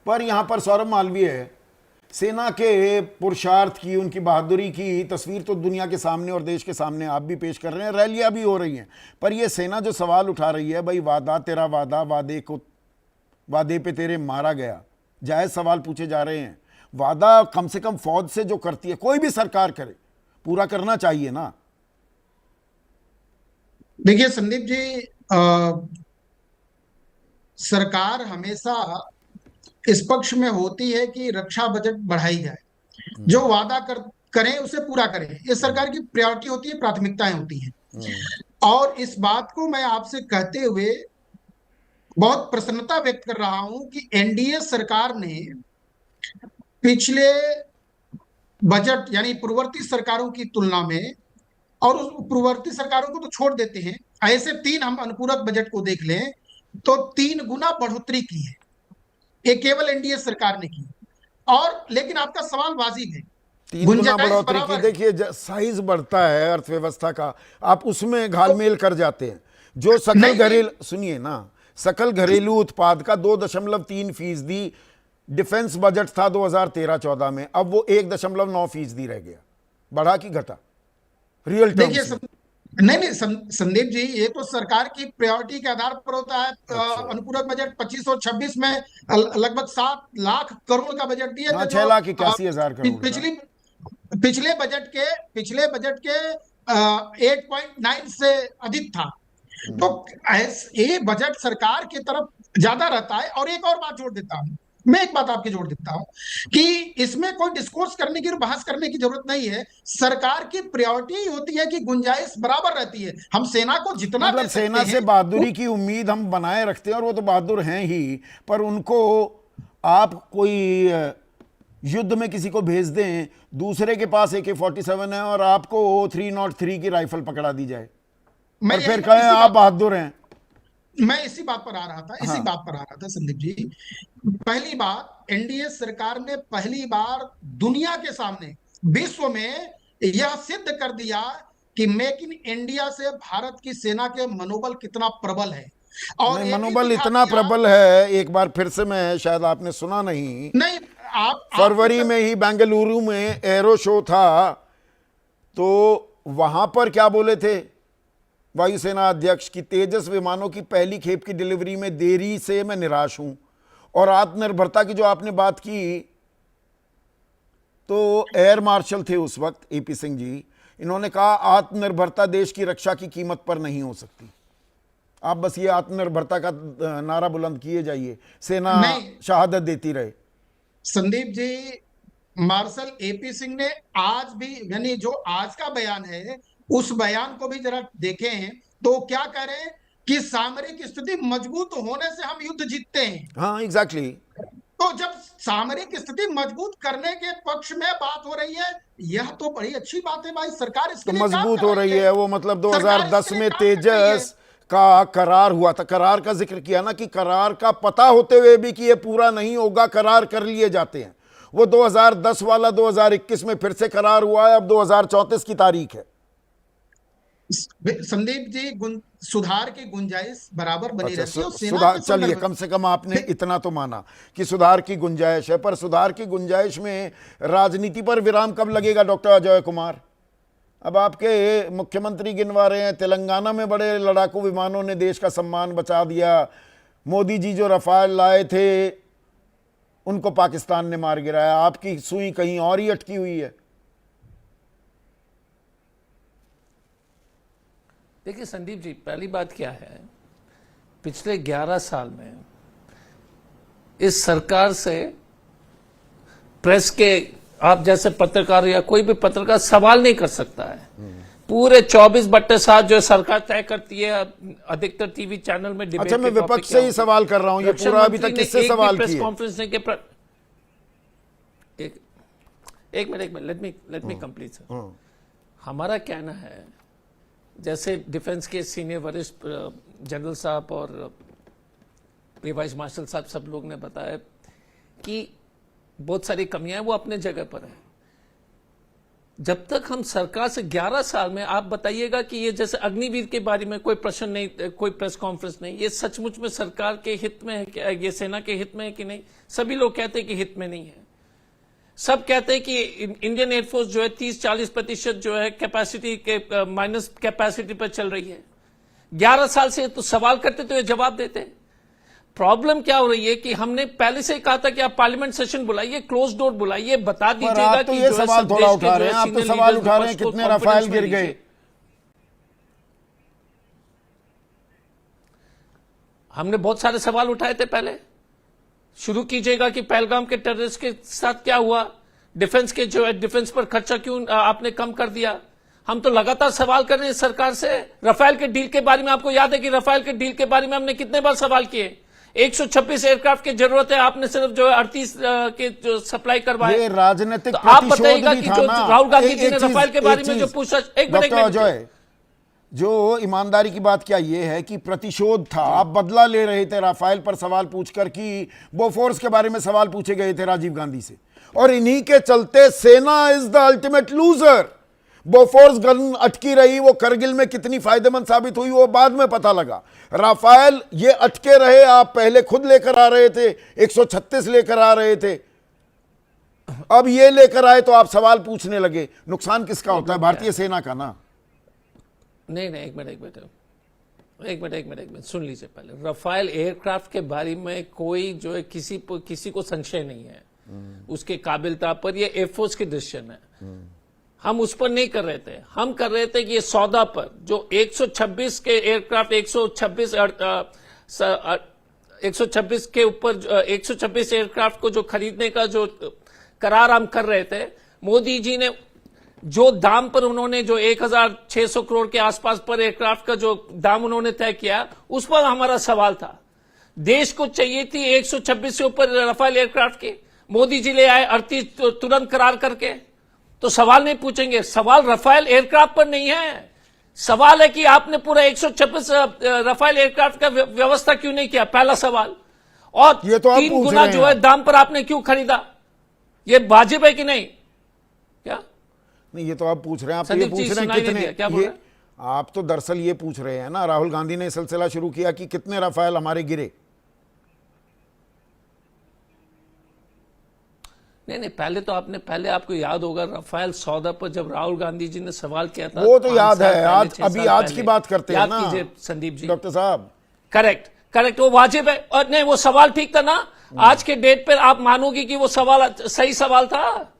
पर यहां पर सौरभ मालवीय है, सेना के पुरुषार्थ की, उनकी बहादुरी की तस्वीर तो दुनिया के सामने और देश के सामने आप भी पेश कर रहे हैं, रैलियां भी हो रही हैं, पर यह सेना जो सवाल उठा रही है, भाई वादा तेरा वादा, वादे पे तेरे मारा गया, जायज सवाल पूछे जा रहे हैं। वादा कम से कम फौज से जो करती है, कोई भी सरकार करे, पूरा करना चाहिए ना। देखिए संदीप जी, सरकार हमेशा इस पक्ष में होती है कि रक्षा बजट बढ़ाई जाए, जो वादा करें उसे पूरा करें, ये सरकार की प्रायोरिटी होती है, प्राथमिकताएं होती हैं। और इस बात को मैं आपसे कहते हुए बहुत प्रसन्नता व्यक्त कर रहा हूं कि एनडीए सरकार ने पिछले बजट यानी पूर्ववर्ती सरकारों की तुलना में, और उस पूर्ववर्ती सरकारों को तो छोड़ देते हैं, ऐसे तीन हम अनुपूरक बजट को देख लें तो 3 गुना बढ़ोतरी की है, ये केवल एनडीए सरकार ने की। और लेकिन आपका सवाल वाजिब है, 3 गुना गुंजाइश बढ़ोतरी की। बराबर है। देखिए साइज बढ़ता है अर्थव्यवस्था का, आप उसमें तो घालमेल कर जाते हैं। जो सकल नहीं नहीं, घरेलू, सुनिए ना, सकल घरेलू उत्पाद का 2.3% डिफेंस बजट था 2013-14 में, अब वो 1.9% रह गया। बढ़ा कि घटा रियल देखिए टर्म्स में? नहीं नहीं, संदीप जी, ये तो सरकार की प्रायोरिटी के आधार पर होता है। अच्छा, अनुपूरक बजट 2526 में लगभग 7 लाख करोड़ का बजट दिए हाँ, थे, जो 6,81,000 करोड़ का। पिछली पिछले बजट के 8.9 से अधिक था। तो ये बजट सरकार की तरफ ज्यादा रहता है। और एक और बात जोड़ देता हूं, मैं एक बात आपकी जोड़ देता हूं कि इसमें कोई डिस्कोर्स करने की और बहस करने की जरूरत नहीं है। सरकार की प्रायोरिटी होती है कि गुंजाइश बराबर रहती है, हम सेना को जितना मतलब दे सकते सेना से हैं। बहादुरी की उम्मीद हम बनाए रखते हैं, और वो तो बहादुर हैं ही, पर उनको आप कोई युद्ध में किसी को भेज दें, दूसरे के पास AK-47 है और आपको 303 की राइफल पकड़ा दी जाए मैं और यही फिर कहें इसी आप बात बहादुर हैं। मैं इसी बात पर आ रहा था, इसी हाँ, बात पर आ रहा था संदीप जी। पहली बात, एनडीए सरकार ने पहली बार दुनिया के सामने, विश्व में यह सिद्ध कर दिया कि मेक इन इंडिया से भारत की सेना के मनोबल कितना प्रबल है। और नहीं, ये भी मनोबल दिखा इतना दिया। प्रबल है, एक बार फिर से, मैं शायद आपने सुना नहीं, नहीं, आपको फरवरी में ही बेंगलुरु में एरो शो था, तो वहां पर क्या बोले थे वायुसेना अध्यक्ष की, तेजस विमानों की पहली खेप की डिलीवरी में देरी से मैं निराश हूं। और आत्मनिर्भरता की जो आपने बात की, तो एयर मार्शल थे उस वक्त AP सिंह जी, इन्होंने कहा आत्मनिर्भरता देश की रक्षा की कीमत पर नहीं हो सकती। आप बस ये आत्मनिर्भरता का नारा बुलंद किए जाइए, सेना नहीं शहादत देती रहे। संदीप जी, मार्शल एपी सिंह ने आज भी, यानी जो आज का बयान है, उस बयान को भी जरा देखें तो क्या कह रहे हैं कि सामरिक स्थिति मजबूत होने से हम युद्ध जीतते हैं। हाँ, एग्जैक्टली। तो जब सामरिक स्थिति मजबूत करने के पक्ष में बात हो रही है, यह तो बड़ी अच्छी बात है भाई, सरकार तो इसके लिए काम मजबूत कर हो रही रही है। है वो, मतलब सरकार 2010 इसके लिए में काम कर रही है। तेजस का करार हुआ था, करार का जिक्र किया ना, कि करार का पता होते हुए भी कि ये पूरा नहीं होगा, करार कर लिए जाते हैं। वो 2010 वाला 2021 में फिर से करार हुआ है, अब 2034 की तारीख है। संदीप जी, सुधार की गुंजाइश बराबर बनी अच्छा, रहती है, और सेना सुधार, के चलिए संदर्भ कम से कम आपने में। इतना तो माना कि सुधार की गुंजाइश है, पर सुधार की गुंजाइश में राजनीति पर विराम कब लगेगा डॉक्टर अजय कुमार? अब आपके मुख्यमंत्री गिनवा रहे हैं, तेलंगाना में बड़े लड़ाकू विमानों ने देश का सम्मान बचा दिया, मोदी जी जो रफाल लाए थे उनको पाकिस्तान ने मार गिराया, आपकी सुई कहीं और ही अटकी हुई है। देखिए संदीप जी, पहली बात क्या है, पिछले 11 साल में इस सरकार से प्रेस के, आप जैसे पत्रकार या कोई भी पत्रकार सवाल नहीं कर सकता है। पूरे 24/7 जो सरकार तय करती है, अधिकतर टीवी चैनल में डिबेट। अच्छा, मैं विपक्ष से ही सवाल कर रहा हूं, ये पूरा अभी तक किससे सवाल प्रेस किए? कॉन्फ्रेंस के एक minute, let me complete sir. हमारा कहना है, जैसे डिफेंस के सीनियर वरिष्ठ जनरल साहब और वाइस मार्शल साहब सब लोग ने बताया कि बहुत सारी कमियां हैं, वो अपने जगह पर है। जब तक हम सरकार से 11 साल में, आप बताइएगा कि ये जैसे अग्निवीर के बारे में कोई प्रश्न नहीं, कोई प्रेस कॉन्फ्रेंस नहीं, ये सचमुच में सरकार के हित में है क्या, ये सेना के हित में है कि नहीं? सभी लोग कहते हैं कि हित में नहीं है। सब कहते हैं कि इंडियन एयरफोर्स जो है 30-40% जो है कैपेसिटी के माइनस कैपेसिटी पर चल रही है। 11 साल से तो सवाल करते तो ये जवाब देते। प्रॉब्लम क्या हो रही है कि हमने पहले से ही कहा था कि आप पार्लियामेंट सेशन बुलाइए, क्लोज डोर बुलाइए, बता दीजिएगा तो कि ये जो है सवाल सब थोड़ा देश उठा के रहे जो हैं, है आप तो senior सवाल leaders उठा रहे हैं विपक्ष को कितने राफेल confidence में गिर गए। लीजिए। हमने बहुत सारे सवाल उठाए थे पहले। शुरू कीजिएगा कि पहलगाम के टेररिस्ट के साथ क्या हुआ, डिफेंस के जो है डिफेंस पर खर्चा क्यों आपने कम कर दिया। हम तो लगातार सवाल कर रहे हैं सरकार से। राफेल के डील के बारे में आपको याद है कि राफेल के डील के बारे में हमने कितने बार सवाल किए। 126 एयरक्राफ्ट की जरूरत है, आपने सिर्फ जो है 38 के जो सप्लाई करवाए। ये राजनीतिक तो आप प्रतिशोध बताइएगा भी कि था जो ना। राहुल गांधी जी एक ने चीज- राफेल के बारे एक में जो चीज, पूछा, एक मिनट डॉक्टर अजय, जो ईमानदारी की बात क्या ये है कि प्रतिशोध था, आप बदला ले रहे थे राफेल पर सवाल पूछकर कि बोफोर्स के बारे में सवाल पूछे गए थे राजीव गांधी से, और इन्हीं के चलते सेना is the ultimate loser. Bofors gun अटकी रही, वो करगिल में कितनी फायदेमंद साबित हुई वो बाद में पता लगा। राफेल ये अटके रहे, आप पहले खुद लेकर आ रहे थे, 136 लेकर आ रहे थे, अब ये लेकर आए तो आप सवाल पूछने लगे। नुकसान किसका होता है? भारतीय सेना का ना। नहीं, एक मिनट सुन लीजिए पहले। राफेल एयरक्राफ्ट के बारे में कोई जो है किसी को संशय नहीं है उसके काबिलता पर। ये एयरफोर्स की डिसीजन है, हम उस पर नहीं कर रहे थे। हम कर रहे थे कि ये सौदा पर जो 126 के एयरक्राफ्ट 126 के ऊपर 126 एयरक्राफ्ट को जो खरीदने का जो करार हम कर रहे थे, मोदी जी ने जो दाम पर उन्होंने जो 1600 करोड़ के आसपास पर एयरक्राफ्ट का जो दाम उन्होंने तय किया, उस पर हमारा सवाल था। देश को चाहिए थी 126 से ऊपर राफेल एयरक्राफ्ट की, मोदी जी ले आए 38 तुरंत करार करके। तो सवाल नहीं पूछेंगे, सवाल राफेल एयरक्राफ्ट पर नहीं है, सवाल है कि आपने पूरा 126 राफेल एयरक्राफ्ट का व्यवस्था क्यों नहीं किया, पहला सवाल। और ये तो आप 3 पूछ गुना रहे जो है हैं। दाम पर आपने क्यों खरीदा, ये वाजिब है कि नहीं? क्या नहीं, ये तो आप पूछ रहे हैं, आप तो ये संदीप जी, पूछ रहे हैं सुनाई नहीं कितने, दिया, क्या बोल ये रहे हैं? आप तो दरअसल ये पूछ रहे हैं ना, राहुल गांधी ने सिलसिला शुरू किया कि कितने राफेल हमारे गिरे। नहीं, पहले आपको याद होगा राफेल सौदा पर जब राहुल गांधी जी ने सवाल किया था, वो तो 5 याद साल है, पहले, आज 6 अभी साल आज पहले। की बात करते हैं याद ना कीजिए संदीप जी। डॉक्टर साहब। करेक्ट, वो वाजिब है। और नहीं, वो सवाल ठीक था ना। आज के डेट पर आप मानोगे कि वो सवाल सही सवाल था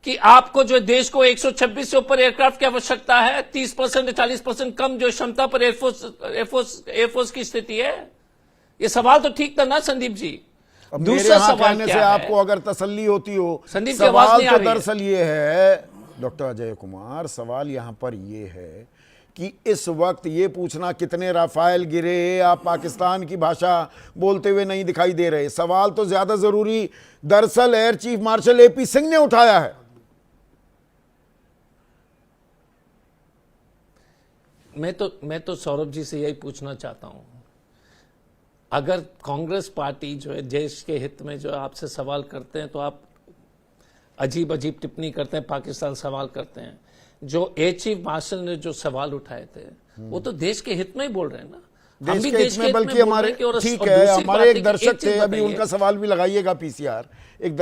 कि आपको जो देश को 126 से ऊपर एयरक्राफ्ट की आवश्यकता है, 30% 40% कम जो क्षमता पर एयरफोर्स की स्थिति है। ये सवाल तो ठीक था ना संदीप जी। अब मेरे दूसरा यहाँ सवाल कहने क्या से है? आपको अगर तसल्ली होती हो, संदीप जी, आवाज सवाल नहीं आ तो रही है। दरअसल ये है डॉक्टर अजय कुमार, सवाल यहां पर ये है कि इस वक्त ये पूछना कितने राफेल गिरे, आप पाकिस्तान की भाषा बोलते हुए नहीं दिखाई दे रहे। सवाल तो ज्यादा जरूरी दरअसल air chief marshal AP Singh ने उठाया है। मैं तो सौरभ जी से यही पूछना चाहता हूं, अगर कांग्रेस पार्टी जो है देश के हित में जो आपसे सवाल करते हैं तो आप अजीब टिप्पणी करते हैं, पाकिस्तान सवाल करते हैं। जो एयर चीफ मार्शल ने जो सवाल उठाए थे वो तो देश के हित में ही बोल रहे हैं ना। हम देश भी के हित में, बल्कि हमारे ठीक है, हमारे एक दर्शक थे, अभी उनका सवाल भी लगाइएगा पीसीआर। एक